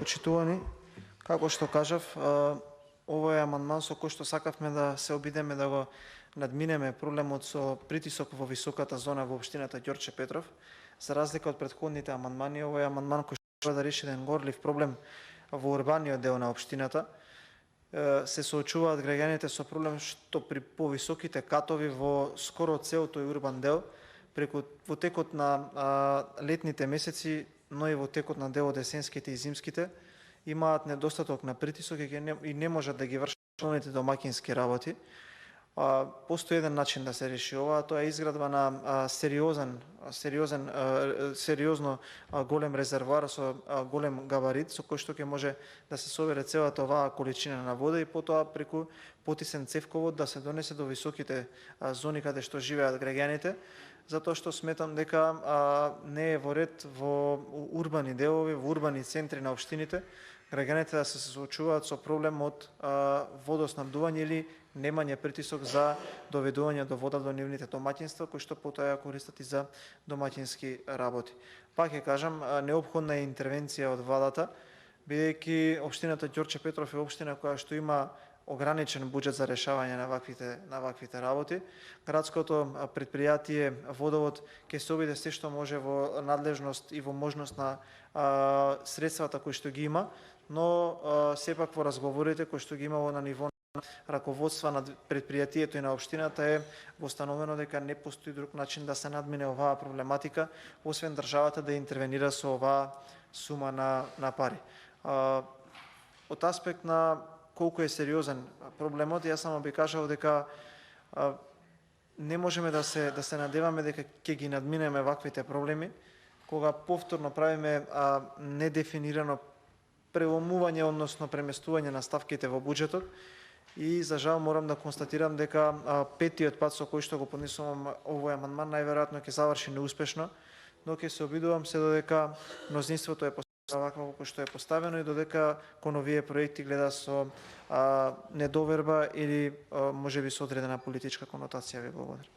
почитувани, како што кажав, овој амандман со кој што сакавме да се обидеме да го надминеме проблемот со притисок во високата зона во општината Ѓорче Петров. За разлика од претходните амандмани, овој амандман кој што да реши еден горлив проблем во урбаниот дел на општината, се соочуваат граѓаните со проблем што при повисоките катови во скоро цел тој урбан дел, во текот на летните месеци, но и во текот на дел од есенските и зимските, имаат недостаток на притисок и не можат да ги вршат основните домаќински работи. Постои еден начин да се реши ова, тоа е изградба на сериозно голем резервоар со голем габарит, со кој што ќе може да се собере целата оваа количина на вода и потоа преку потисен цевковод да се донесе до високите зони каде што живеат граѓаните, затоа што сметам дека не е во ред во урбани делови, во урбани центри на општините, граѓаните да се соочуваат со проблем од водоснабдување или немање притисок за доведување до вода до нивните домаќинства, кои што потоа ја користат и за домаќински работи. Пак ќе кажам, неопходна е интервенција од владата, бидејќи општината Ѓорче Петров е општина која што има ограничен буџет за решавање на ваквите работи. Градското предпријатие Водовод ќе се обиде се што може во надлежност и во можност на средствата кои што ги има, но сепак во разговорите кои што ги имало на ниво раководства на предпријатието и на општината е установено дека не постои друг начин да се надмине оваа проблематика, освен државата да интервенира со оваа сума на пари. Од аспект на колку е сериозен проблемот, јас само би кажал дека не можеме да се надеваме дека ќе ги надминеме ваквите проблеми, кога повторно правиме недефинирано преломување, односно преместување на ставките во буџетот. И за жал морам да констатирам дека петиот пат со кој што го поднесувам овој амандман најверојатно ќе заврши неуспешно, но ќе се обидувам се додека мнозинството е поставено вакво како што е поставено и додека кон овие проекти гледа со недоверба или можеби со одредена политичка конотација. Ви благодарам.